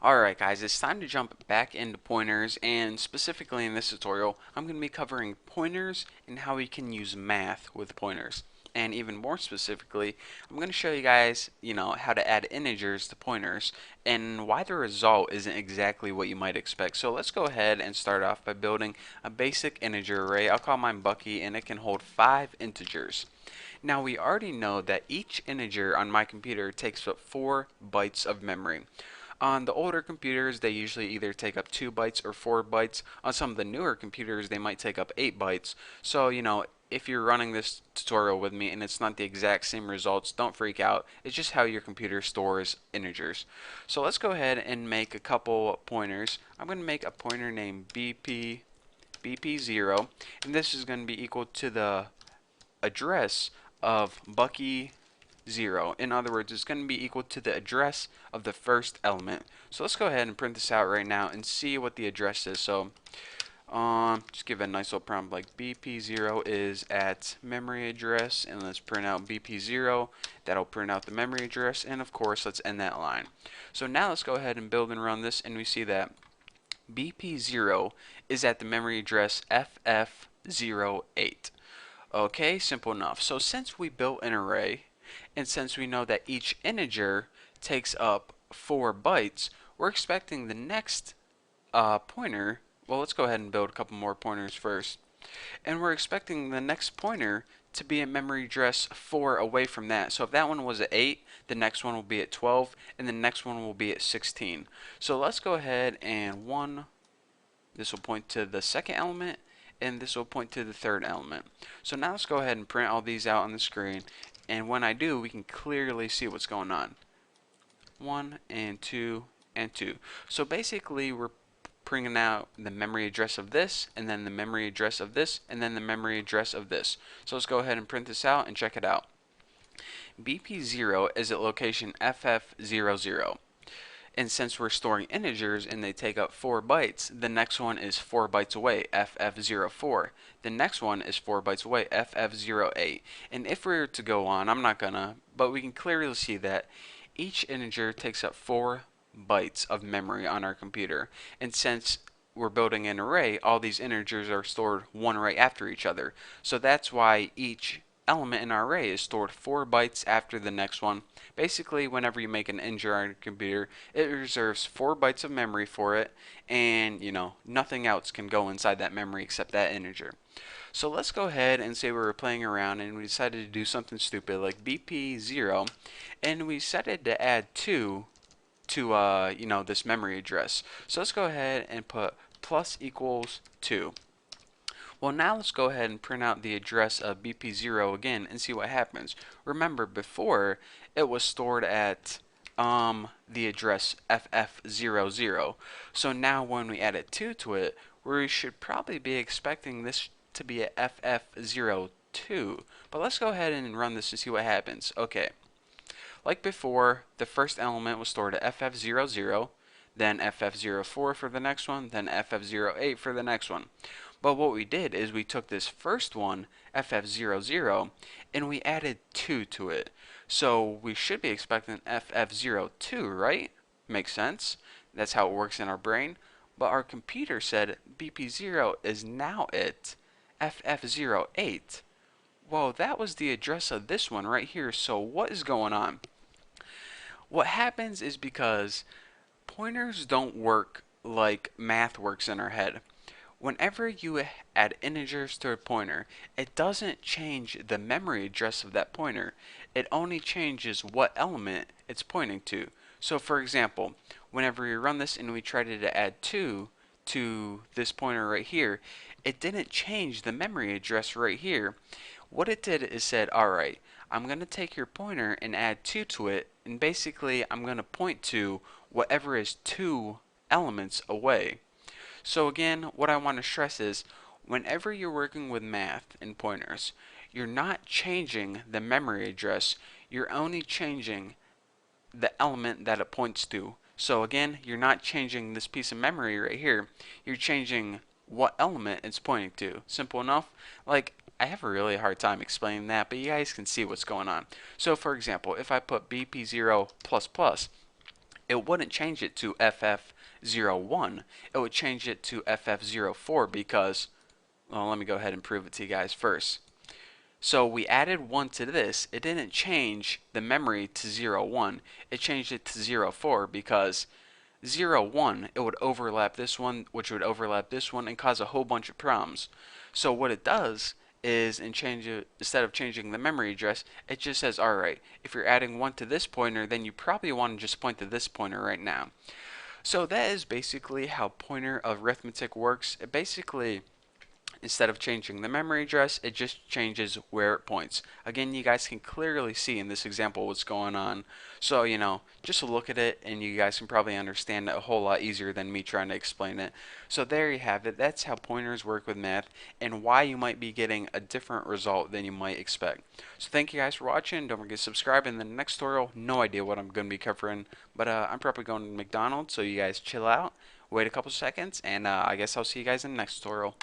Alright guys, it's time to jump back into pointers, and specifically in this tutorial I'm going to be covering pointers and how we can use math with pointers. And even more specifically, I'm going to show you guys, how to add integers to pointers and why the result isn't exactly what you might expect. So let's go ahead and start off by building a basic integer array. I'll call mine Bucky, and it can hold 5 integers. Now we already know that each integer on my computer takes up 4 bytes of memory. On the older computers, they usually either take up 2 bytes or 4 bytes. On some of the newer computers, they might take up 8 bytes. So, if you're running this tutorial with me and it's not the exact same results, don't freak out. It's just how your computer stores integers. So let's go ahead and make a couple pointers. I'm going to make a pointer named BP0, and this is going to be equal to the address of Bucky 0. In other words, it's going to be equal to the address of the first element. So let's go ahead and print this out right now and see what the address is. So just give it a nice little prompt like BP0 is at memory address, and let's print out BP0. That'll print out the memory address, and of course let's end that line. So now let's go ahead and build and run this, and we see that BP0 is at the memory address FF08. Okay, simple enough. So since we built an array, and since we know that each integer takes up 4 bytes, we're expecting the next pointer. Well, let's go ahead and build a couple more pointers first. And we're expecting the next pointer to be at memory address 4 away from that. So if that one was at 8, the next one will be at 12, and the next one will be at 16. So let's go ahead and this will point to the second element, and this will point to the third element. So now let's go ahead and print all these out on the screen, and when I do, we can clearly see what's going on. 1 and 2 and 2. So basically we're printing out the memory address of this, and then the memory address of this, and then the memory address of this. So let's go ahead and print this out and check it out. BP0 is at location FF00. And since we're storing integers and they take up 4 bytes, the next one is 4 bytes away, FF04. The next one is 4 bytes away, FF08. And if we were to go on, I'm not gonna, but we can clearly see that each integer takes up 4 bytes of memory on our computer. And since we're building an array, all these integers are stored one right after each other. So that's why each element in our array is stored 4 bytes after the next one. Basically, whenever you make an integer on your computer, it reserves 4 bytes of memory for it, and nothing else can go inside that memory except that integer. So let's go ahead and say we were playing around and we decided to do something stupid like BP0, and we decided to add 2 to this memory address. So let's go ahead and put plus equals 2. Well, now let's go ahead and print out the address of BP0 again and see what happens. Remember, before it was stored at the address FF00. So now when we add a 2 to it, we should probably be expecting this to be at FF02. But let's go ahead and run this to see what happens. Okay. Like before, the first element was stored at FF00, then FF04 for the next one, then FF08 for the next one. But what we did is we took this first one, FF00, and we added 2 to it. So we should be expecting FF02, right? Makes sense. That's how it works in our brain. But our computer said BP0 is now at FF08. Well, that was the address of this one right here. So what is going on? What happens is because pointers don't work like math works in our head. Whenever you add integers to a pointer, it doesn't change the memory address of that pointer. It only changes what element it's pointing to. So for example, whenever we run this and we tried to add 2 to this pointer right here, it didn't change the memory address right here. What it did is said, alright, I'm going to take your pointer and add 2 to it, and basically I'm going to point to whatever is 2 elements away. So again, what I want to stress is, whenever you're working with math and pointers, you're not changing the memory address, you're only changing the element that it points to. So again, you're not changing this piece of memory right here, you're changing what element it's pointing to. Simple enough. Like, I have a really hard time explaining that, but you guys can see what's going on. So for example, if I put BP0++, it wouldn't change it to FF01. It would change it to FF04 because, well, let me go ahead and prove it to you guys first. So we added 1 to this. It didn't change the memory to 01. It changed it to 04 because 01, it would overlap this one, which would overlap this one, and cause a whole bunch of problems. So what it does is, instead of changing the memory address, it just says, alright, if you're adding 1 to this pointer, then you probably want to just point to this pointer right now. So that is basically how pointer arithmetic works. It basically, instead of changing the memory address, it just changes where it points. Again, you guys can clearly see in this example what's going on. So, just look at it and you guys can probably understand it a whole lot easier than me trying to explain it. So there you have it. That's how pointers work with math and why you might be getting a different result than you might expect. So thank you guys for watching. Don't forget to subscribe. In the next tutorial, no idea what I'm going to be covering, but I'm probably going to McDonald's, so you guys chill out, wait a couple seconds, and I guess I'll see you guys in the next tutorial.